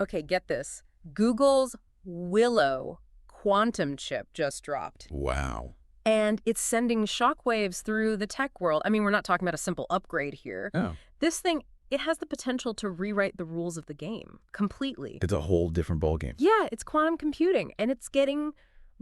Okay, get this. Google's Willow quantum chip just dropped. Wow. And it's sending shockwaves through the tech world. I mean, we're not talking about a simple upgrade here. Oh. This thing, it has the potential to rewrite the rules of the game completely. It's a whole different ballgame. Yeah, it's quantum computing, and it's getting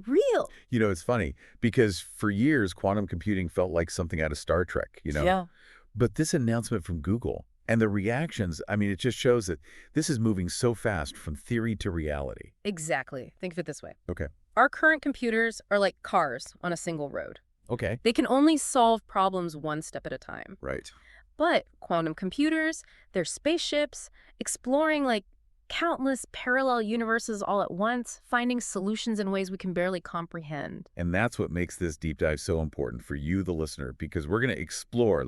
real. It's funny because for years, quantum computing felt like something out of Star Trek, Yeah. But this announcement from Google and the reactions, I mean, it just shows that this is moving so fast from theory to reality. Exactly. Think of it this way. Okay. Our current computers are like cars on a single road. Okay. They can only solve problems one step at a time. Right. But quantum computers, they're spaceships, exploring like countless parallel universes all at once, finding solutions in ways we can barely comprehend. And that's what makes this deep dive so important for you, the listener, because we're going to explore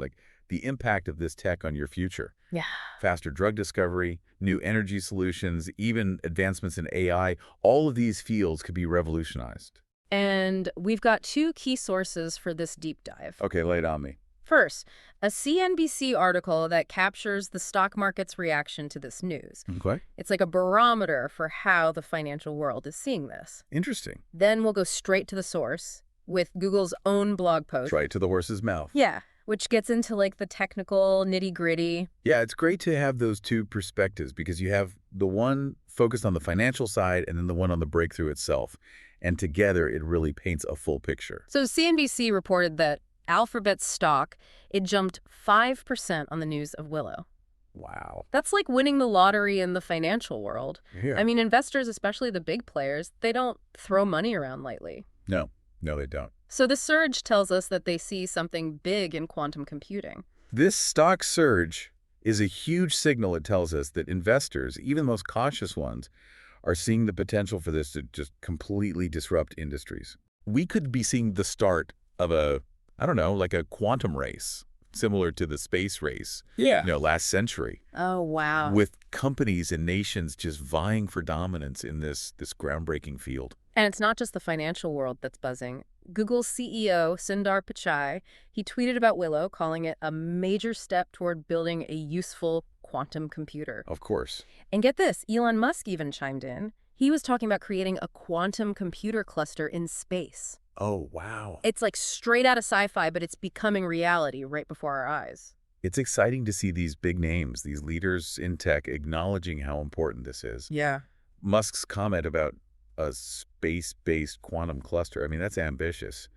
the impact of this tech on your future. Yeah. Faster drug discovery, new energy solutions, even advancements in AI, all of these fields could be revolutionized. And we've got two key sources for this deep dive. Okay, lay it on me. First, a CNBC article that captures the stock market's reaction to this news. Okay. It's like a barometer for how the financial world is seeing this. Interesting. Then we'll go straight to the source with Google's own blog post. Right to the horse's mouth. Yeah, which gets into like the technical nitty-gritty. Yeah, it's great to have those two perspectives because you have the one focused on the financial side and then the one on the breakthrough itself. And together, it really paints a full picture. So CNBC reported that Alphabet's stock, it jumped 5% on the news of Willow. Wow. That's like winning the lottery in the financial world. Yeah. I mean, investors, especially the big players, they don't throw money around lightly. No, they don't. So the surge tells us that they see something big in quantum computing. This stock surge is a huge signal. It tells us that investors, even the most cautious ones, are seeing the potential for this to just completely disrupt industries. We could be seeing the start of like a quantum race, similar to the space race, last century. Oh, wow. With companies and nations just vying for dominance in this groundbreaking field. And it's not just the financial world that's buzzing. Google's CEO, Sundar Pichai, he tweeted about Willow, calling it a major step toward building a useful quantum computer. Of course. And get this, Elon Musk even chimed in. He was talking about creating a quantum computer cluster in space. Oh, wow. It's like straight out of sci-fi, but it's becoming reality right before our eyes. It's exciting to see these big names, these leaders in tech, acknowledging how important this is. Yeah. Musk's comment about a space-based quantum cluster, I mean, that's ambitious.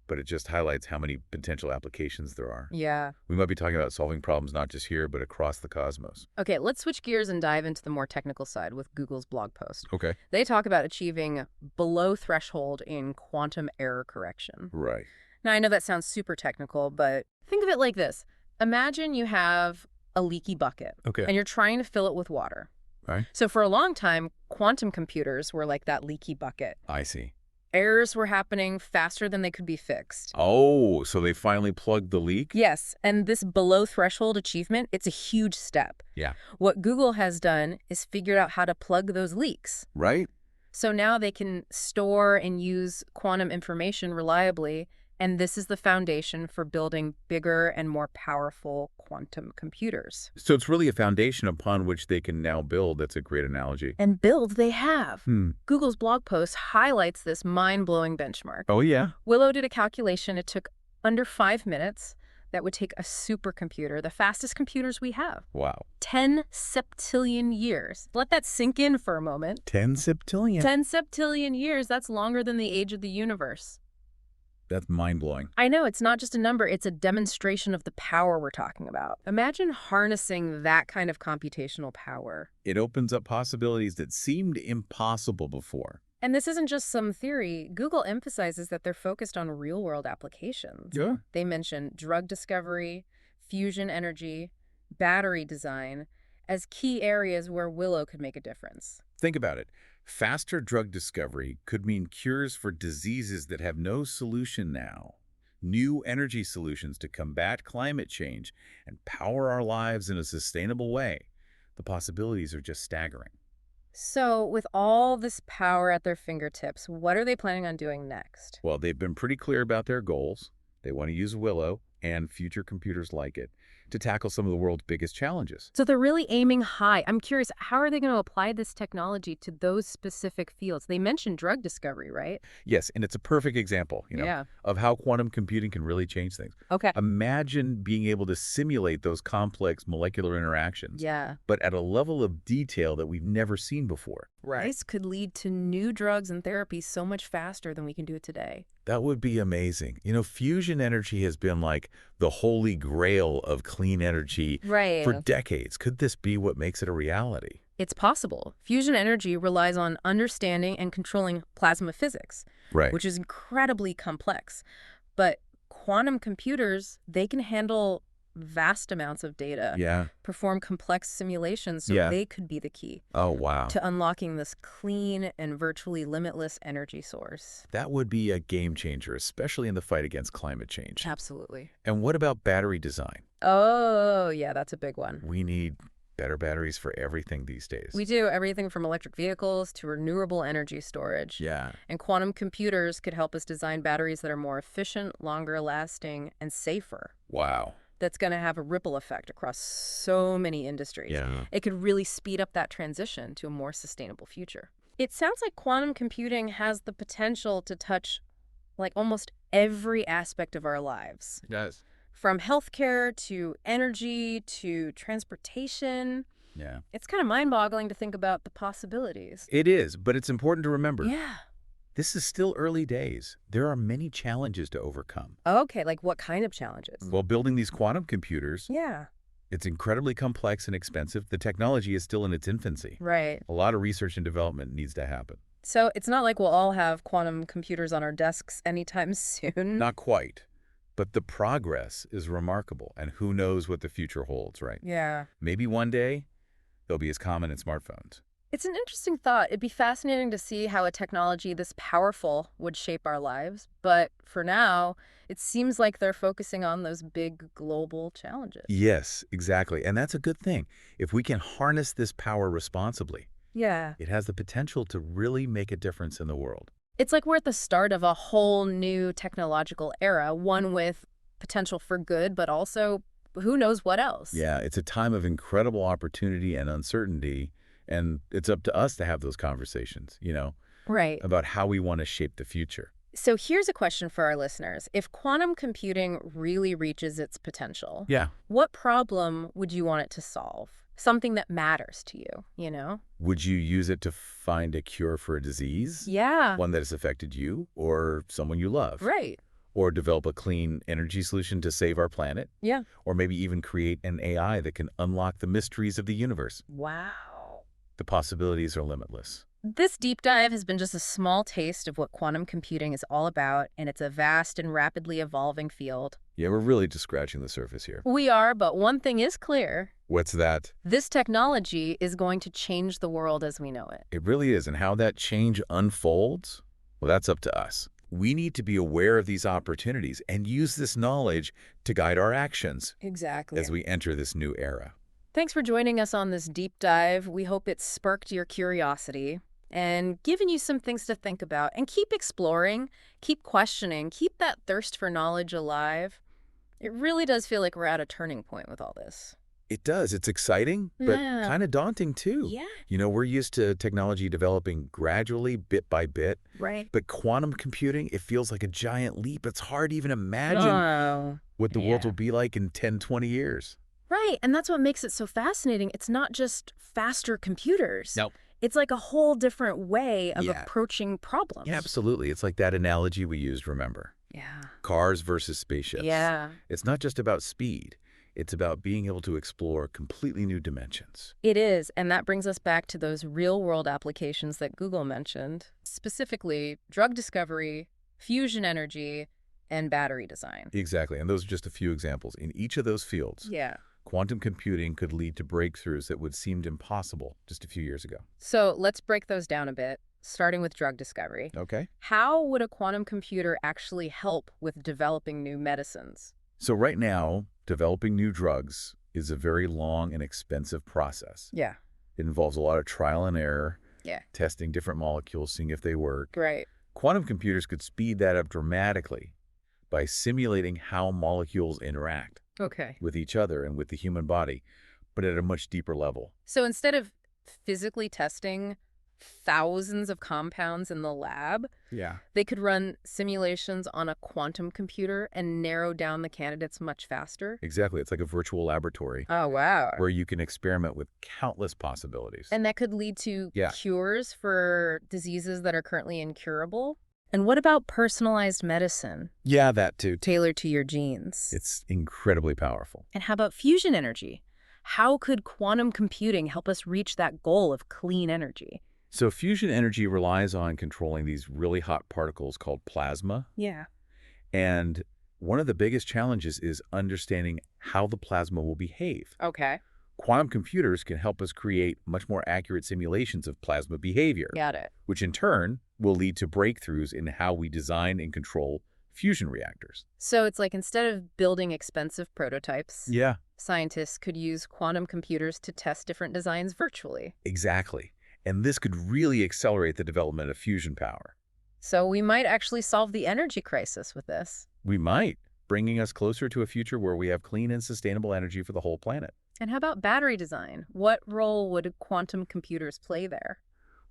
But it just highlights how many potential applications there are. Yeah. We might be talking about solving problems not just here, but across the cosmos. Okay, let's switch gears and dive into the more technical side with Google's blog post. Okay. They talk about achieving below threshold in quantum error correction. Right. Now, I know that sounds super technical, but think of it like this. Imagine you have a leaky bucket, Okay. and you're trying to fill it with water. Right. So for a long time, quantum computers were like that leaky bucket. I see. Errors were happening faster than they could be fixed. Oh, so they finally plugged the leak? Yes, and this below threshold achievement, it's a huge step. Yeah. What Google has done is figured out how to plug those leaks. Right? So now they can store and use quantum information reliably, and this is the foundation for building bigger and more powerful quantum computers. So it's really a foundation upon which they can now build. That's a great analogy. And build they have. Hmm. Google's blog post highlights this mind-blowing benchmark. Oh, yeah? Willow did a calculation. It took under 5 minutes. That would take a supercomputer, the fastest computers we have. Wow. 10 septillion years. Let that sink in for a moment. 10 septillion. 10 septillion years, that's longer than the age of the universe. That's mind-blowing. I know, it's not just a number, it's a demonstration of the power we're talking about. Imagine harnessing that kind of computational power. It opens up possibilities that seemed impossible before. And this isn't just some theory. Google emphasizes that they're focused on real-world applications. Yeah. They mention drug discovery, fusion energy, battery design as key areas where Willow could make a difference. Think about it. Faster drug discovery could mean cures for diseases that have no solution now. New energy solutions to combat climate change and power our lives in a sustainable way. The possibilities are just staggering. So, with all this power at their fingertips, what are they planning on doing next? Well, they've been pretty clear about their goals. They want to use Willow and future computers like it to tackle some of the world's biggest challenges. So they're really aiming high. I'm curious, how are they going to apply this technology to those specific fields? They mentioned drug discovery, right? Yes, and it's a perfect example, Yeah. of how quantum computing can really change things. Okay. Imagine being able to simulate those complex molecular interactions, Yeah. but at a level of detail that we've never seen before. This could lead to new drugs and therapies so much faster than we can do it today. That would be amazing. Fusion energy has been like the holy grail of clean energy for Right. decades. Could this be what makes it a reality? It's possible. Fusion energy relies on understanding and controlling plasma physics, Right. which is incredibly complex. But quantum computers, they can handle vast amounts of data, Yeah. perform complex simulations, so Yeah. they could be the key Oh, wow. to unlocking this clean and virtually limitless energy source. That would be a game changer, especially in the fight against climate change. Absolutely. And what about battery design? Oh, yeah, that's a big one. We need better batteries for everything these days. We do everything from electric vehicles to renewable energy storage. Yeah. And quantum computers could help us design batteries that are more efficient, longer lasting, and safer. Wow. That's going to have a ripple effect across so many industries. Yeah. It could really speed up that transition to a more sustainable future. It sounds like quantum computing has the potential to touch like almost every aspect of our lives, It does. from healthcare to energy to transportation. Yeah. It's kind of mind-boggling to think about the possibilities. It is, but it's important to remember. Yeah. This is still early days. There are many challenges to overcome. Okay, like what kind of challenges? While building these quantum computers, Yeah. it's incredibly complex and expensive. The technology is still in its infancy. Right. A lot of research and development needs to happen. So it's not like we'll all have quantum computers on our desks anytime soon. Not quite, but the progress is remarkable, and who knows what the future holds, right? Yeah. Maybe one day they'll be as common in smartphones. It's an interesting thought. It'd be fascinating to see how a technology this powerful would shape our lives. But for now, it seems like they're focusing on those big global challenges. Yes, exactly. And that's a good thing. If we can harness this power responsibly, Yeah. it has the potential to really make a difference in the world. It's like we're at the start of a whole new technological era, one with potential for good, but also who knows what else. Yeah, it's a time of incredible opportunity and uncertainty, and it's up to us to have those conversations, Right. about how we want to shape the future. So here's a question for our listeners. If quantum computing really reaches its potential, Yeah. what problem would you want it to solve? Something that matters to you? Would you use it to find a cure for a disease? Yeah. One that has affected you or someone you love? Right. Or develop a clean energy solution to save our planet? Yeah. Or maybe even create an AI that can unlock the mysteries of the universe? Wow. The possibilities are limitless. This deep dive has been just a small taste of what quantum computing is all about, and it's a vast and rapidly evolving field. Yeah, we're really just scratching the surface here. We are, but one thing is clear. What's that? This technology is going to change the world as we know it. It really is. And how that change unfolds, well, that's up to us. We need to be aware of these opportunities and use this knowledge to guide our actions Exactly. as we enter this new era. Thanks for joining us on this deep dive. We hope it sparked your curiosity and given you some things to think about. And keep exploring, keep questioning, keep that thirst for knowledge alive. It really does feel like we're at a turning point with all this. It does. It's exciting, but Yeah. kind of daunting too. Yeah. We're used to technology developing gradually, bit by bit. Right. But quantum computing, it feels like a giant leap. It's hard to even imagine Oh, what the world yeah. will be like in 10, 20 years. Right. And that's what makes it so fascinating. It's not just faster computers. Nope. It's like a whole different way of Yeah. approaching problems. Yeah, absolutely. It's like that analogy we used, remember? Yeah. Cars versus spaceships. Yeah. It's not just about speed. It's about being able to explore completely new dimensions. It is, and that brings us back to those real-world applications that Google mentioned, specifically drug discovery, fusion energy, and battery design. Exactly, and those are just a few examples. In each of those fields, Yeah. quantum computing could lead to breakthroughs that would seem impossible just a few years ago. So let's break those down a bit, starting with drug discovery. Okay? How would a quantum computer actually help with developing new medicines? So right now, developing new drugs is a very long and expensive process. Yeah. It involves a lot of trial and error, Yeah. testing different molecules, seeing if they work. Great. Quantum computers could speed that up dramatically by simulating how molecules interact. Okay. with each other and with the human body, but at a much deeper level. So instead of physically testing thousands of compounds in the lab, Yeah. they could run simulations on a quantum computer and narrow down the candidates much faster. Exactly. It's like a virtual laboratory Oh, wow. where you can experiment with countless possibilities. And that could lead to Yeah. cures for diseases that are currently incurable. And what about personalized medicine Yeah, that too. tailored to your genes? It's incredibly powerful. And how about fusion energy? How could quantum computing help us reach that goal of clean energy? So fusion energy relies on controlling these really hot particles called plasma. Yeah. And one of the biggest challenges is understanding how the plasma will behave. Okay. Quantum computers can help us create much more accurate simulations of plasma behavior, Got it. which in turn will lead to breakthroughs in how we design and control fusion reactors. So it's like instead of building expensive prototypes, Yeah, scientists could use quantum computers to test different designs virtually. exactly. And this could really accelerate the development of fusion power. So we might actually solve the energy crisis with this. We might, bringing us closer to a future where we have clean and sustainable energy for the whole planet. And how about battery design? What role would quantum computers play there?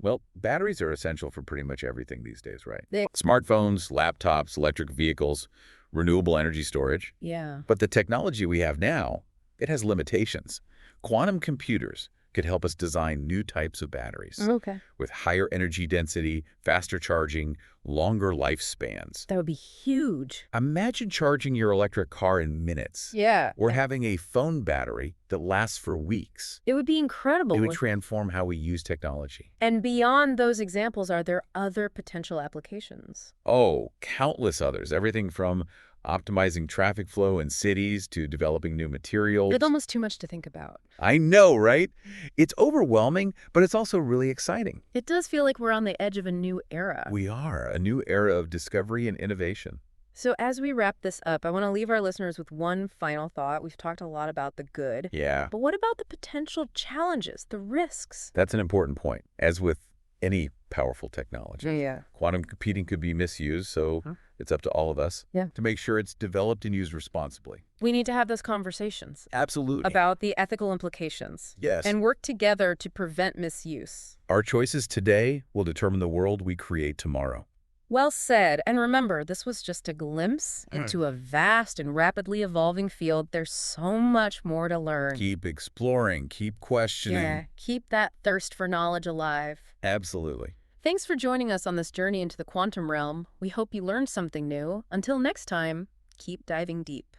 Well, batteries are essential for pretty much everything these days, right? They- Smartphones, laptops, electric vehicles, renewable energy storage. Yeah. But the technology we have now, it has limitations. Quantum computers could help us design new types of batteries Okay. with higher energy density, faster charging, longer lifespans. That would be huge. Imagine charging your electric car in minutes. Yeah. Or having a phone battery that lasts for weeks. It would be incredible. It would transform how we use technology. And beyond those examples, are there other potential applications? Oh, countless others. Everything from optimizing traffic flow in cities to developing new materials. It's almost too much to think about. I know, right? It's overwhelming, but it's also really exciting. It does feel like we're on the edge of a new era. We are a new era of discovery and innovation. So as we wrap this up, I want to leave our listeners with one final thought. We've talked a lot about the good, Yeah, but what about the potential challenges, the risks? that's an important point. As with any powerful technology, Yeah. quantum computing could be misused, so it's up to all of us to make sure it's developed and used responsibly. We need to have those conversations Absolutely. about the ethical implications Yes. and work together to prevent misuse. Our choices today will determine the world we create tomorrow. Well said. And remember, this was just a glimpse into a vast and rapidly evolving field. There's so much more to learn. Keep exploring, keep questioning. Yeah, keep that thirst for knowledge alive. Absolutely. Thanks for joining us on this journey into the quantum realm. We hope you learned something new. Until next time, keep diving deep.